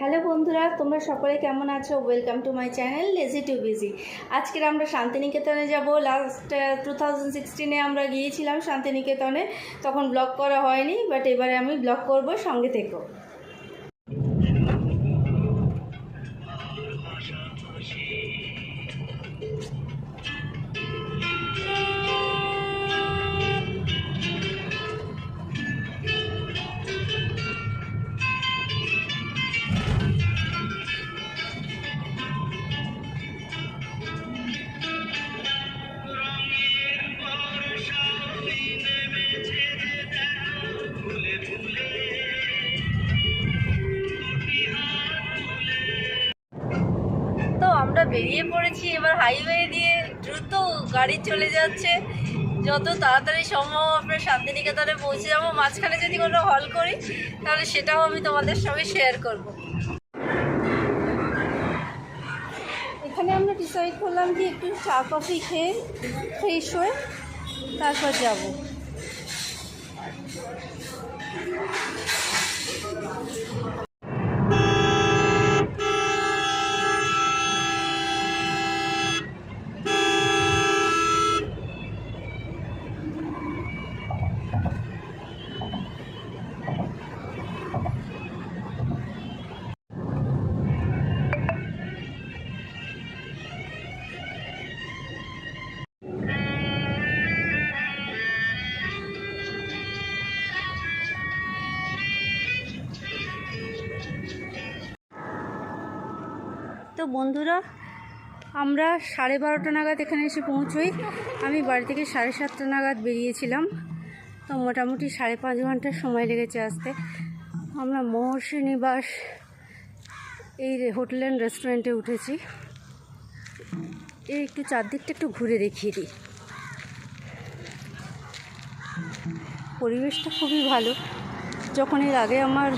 Hello বন্ধুরা, তোমরা সকলে কেমন আছো? Welcome to my channel lazy to busy. আজকের আমরা শান্তিনিকেতনে যাব। লাস্ট 2016-এ আমরা গিয়েছিলাম শান্তিনিকেতনে, তখন ব্লগ করা হয়নি, বাট এবারে আমি ব্লগ করব, সঙ্গে থেকো। তো আমরা বেরিয়ে পড়েছি এবার হাইওয়ে দিয়ে, দ্রুত গাড়ি চলে যাচ্ছে। যত তাড়াতাড়ি সম্ভব আমরা শান্তিনিকেতনে পৌঁছে যাবো। মাঝখানে যদি কোনো হল করি তাহলে সেটাও আমি তোমাদের সঙ্গে শেয়ার করব। এখানে আমরা ডিসাইড করলাম যে একটু চা কফি খেয়ে ফ্রেশ হয়ে তারপর যাব। তো বন্ধুরা, আমরা 12:30 নাগাদ এখানে এসে পৌঁছোই। আমি বাড়ি থেকে 7:30 নাগাদ বেরিয়েছিলাম, তো মোটামুটি 5.5 ঘন্টার সময় লেগেছে আসতে। আমরা মহর্ষি নিবাস এই হোটেল অ্যান্ড রেস্টুরেন্টে উঠেছি। এই একটু চারদিকটা একটু ঘুরে দেখিয়ে দিই। পরিবেশটা খুবই ভালো। যখন এর আগে আমার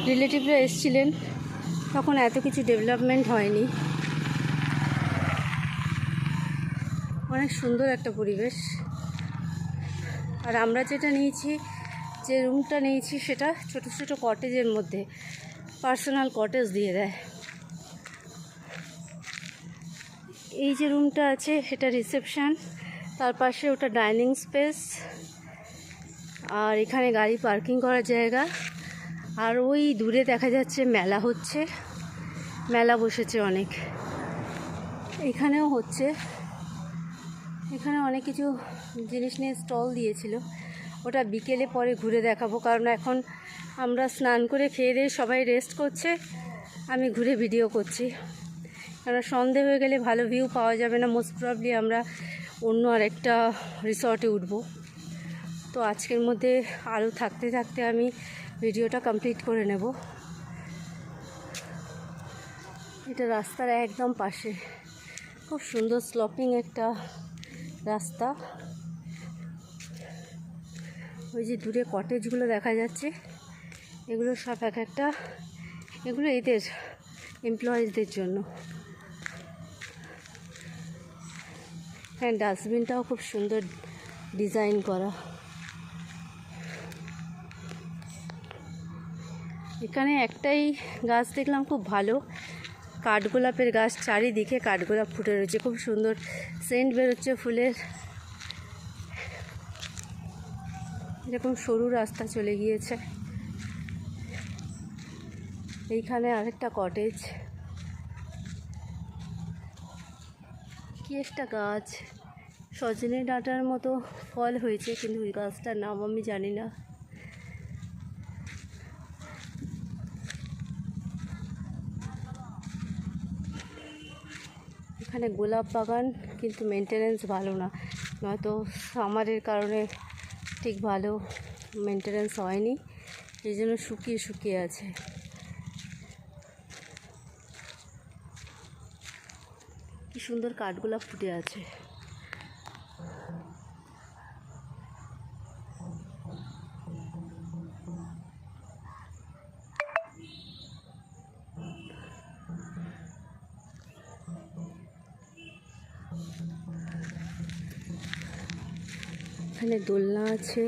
রিলেটিভরা এসেছিলেন তখন এত কিছু ডেভেলপমেন্ট হয়নি। অনেক সুন্দর একটা পরিবেশ। আর আমরা যেটা নিয়েছি, যে রুমটা নিয়েছি, সেটা ছোট ছোট কটেজের মধ্যে, পার্সোনাল কটেজ দিয়ে দেয়। এই যে রুমটা আছে সেটা রিসেপশন, তার পাশে ওটা ডাইনিং স্পেস, আর এখানে গাড়ি পার্কিং করার জায়গা। আর ওই দূরে দেখা যাচ্ছে মেলা হচ্ছে, মেলা বসেছে অনেক। এখানেও হচ্ছে, এখানে অনেক কিছু জিনিস নিয়ে স্টল দিয়েছিল। ওটা বিকেলে পরে ঘুরে দেখাবো, কারণ এখন আমরা স্নান করে খেয়ে দিয়ে সবাই রেস্ট করছে, আমি ঘুরে ভিডিও করছি। কারণ সন্ধে হয়ে গেলে ভালো ভিউ পাওয়া যাবে না, মোস্ট প্রবলি আমরা অন্য আরেকটা রিসর্টে উঠবো। তো আজকের মধ্যে আলো থাকতে থাকতে আমি ভিডিওটা কমপ্লিট করে নেব। এটা রাস্তার একদম পাশে, খুব সুন্দর স্লোপিং একটা রাস্তা। ওই যে দূরে কটেজগুলো দেখা যাচ্ছে, এগুলো সব এক একটা, এগুলো এদের এমপ্লয়িজদের জন্য। হ্যাঁ, ডাস্টবিনটাও খুব সুন্দর ডিজাইন করা। এখানে একটাই গাছ দেখলাম খুব ভালো, কাঠগোলাপের গাছ, চারিদিকে কাঠগোলাপ ফুটে রয়েছে, খুব সুন্দর সেন্ট বেরোচ্ছে ফুলের। এরকম সরু রাস্তা চলে গিয়েছে। এইখানে আরেকটা কটেজ, কি একটা গাছ, সজনে ডাঁটার মতো ফল হয়েছে, কিন্তু ওই গাছটার নাম আমি জানি না। এখানে গোলাপ বাগান, কিন্তু মেনটেনেন্স ভালো না, নয়তো সামারের কারণে ঠিক ভালো মেনটেনেন্স হয়নি, এই জন্য শুকিয়ে শুকিয়ে আছে। কি সুন্দর কাঠগোলাপ ফুটে আছে। এখানে দোলনা আছে,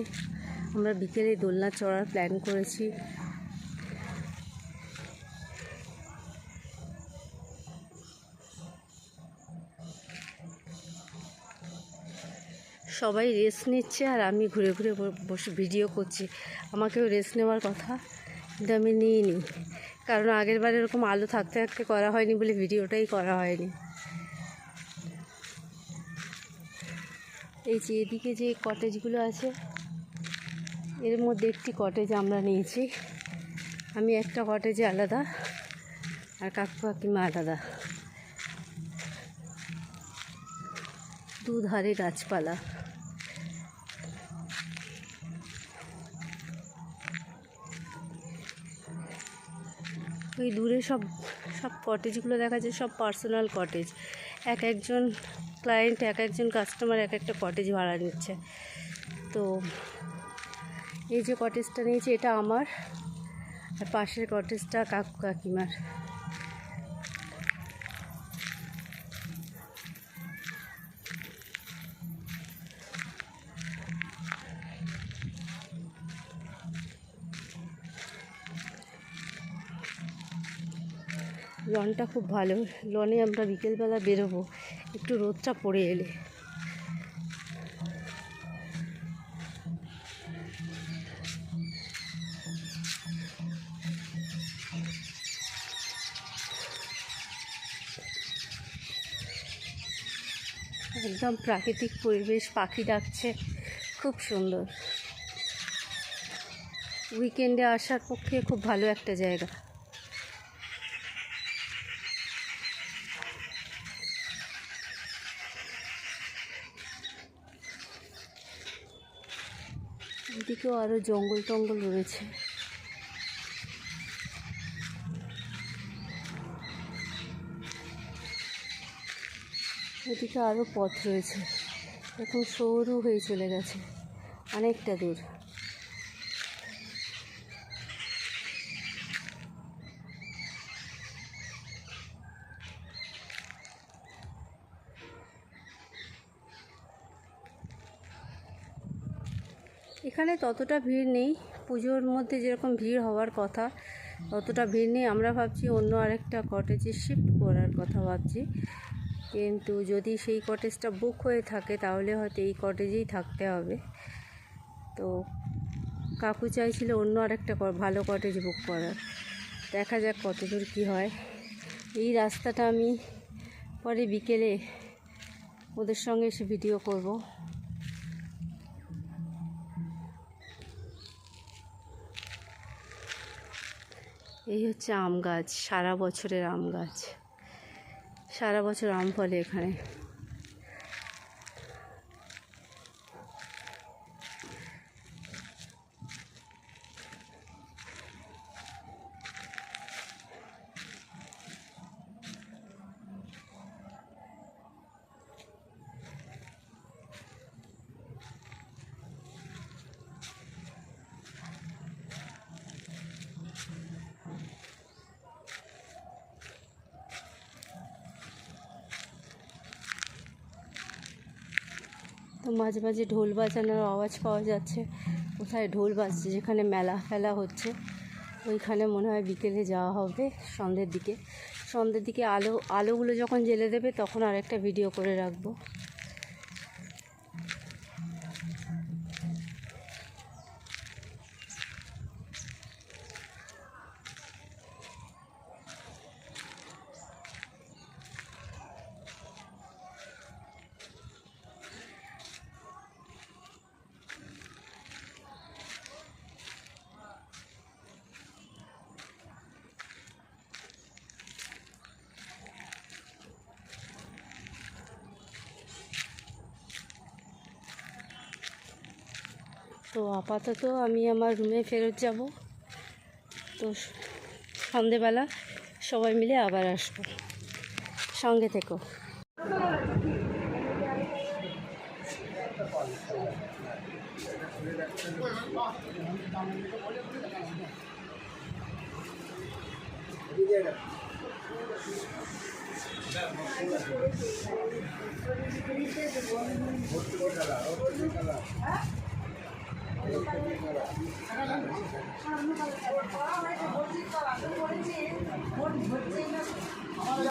আমরা বিকেলে দোলনা চড়ার প্ল্যান করেছি। সবাই রেস্ট নিচ্ছে আর আমি ঘুরে ঘুরে বসে ভিডিও করছি। আমাকেও রেস্ট নেওয়ার কথা, কিন্তু আমি নিইনি, কারণ আগের বার এরকম আলো থাকতে থাকতে করা হয়নি বলে ভিডিওটাই করা হয়নি। এই যে এদিকে যে কটেজগুলো আছে, এর মধ্যে একটি কটেজ আমরা নিয়েছি। আমি একটা কটেজে আলাদা আর কাকু কাকিমা আলাদা। দুধারে গাছপালা। ওই দূরে সব কটেজগুলো দেখা যায়, সব পার্সোনাল কটেজ। একজন ক্লায়েন্ট, একজন কাস্টমার একটা কটেজ ভাড়া নিচ্ছে। তো এই যে কটেজটা নিয়েছি এটা আমার, আর পাশের কটেজটা কাকু কাকিমার। লনটা খুব ভালো, লনে আমরা বিকেলবেলা বেরোবো একটু রোদটা পড়ে এলে। একদম প্রাকৃতিক পরিবেশ, পাখি ডাকছে, খুব সুন্দর। উইকেন্ডে আসার পক্ষে খুব ভালো একটা জায়গা। এদিকেও আরও জঙ্গল টঙ্গল রয়েছে। এদিকে আরও পথ রয়েছে, এখন সরু হয়ে চলে গেছে অনেকটা দূর। এখানে ততটা ভিড় নেই, পুজোর মধ্যে যেরকম ভিড় হওয়ার কথা ততটা ভিড় নেই। আমরা ভাবছি অন্য আরেকটা কটেজে শিফট করার কথা ভাবছি, কিন্তু যদি সেই কটেজটা বুক হয়ে থাকে তাহলে হয়তো এই কটেজেই থাকতে হবে। তো কাকু চাইছিল অন্য আরেকটা ভালো কটেজ বুক করার, দেখা যাক কতদূর কী হয়। এই রাস্তাটা আমি পরে বিকেলে ওদের সঙ্গে এসে ভিডিও করব। এই হচ্ছে আম গাছ, সারা বছরের আম গাছ, সারা বছর আম ফলে এখানে। তো মাঝে মাঝে ঢোল বাজানোর আওয়াজ পাওয়া যাচ্ছে। কোথায় ঢোল বাজছে, যেখানে মেলা ফেলা হচ্ছে ওইখানে মনে হয় বিকেলে যাওয়া হবে। সন্ধ্যের দিকে আলোগুলো যখন জ্বেলে দেবে তখন আরেকটা ভিডিও করে রাখবো। তো আপাতত আমি আমার রুমে ফেরত যাব। তো সন্ধেবেলা সবাই মিলে আবার আসবো, সঙ্গে থেকো।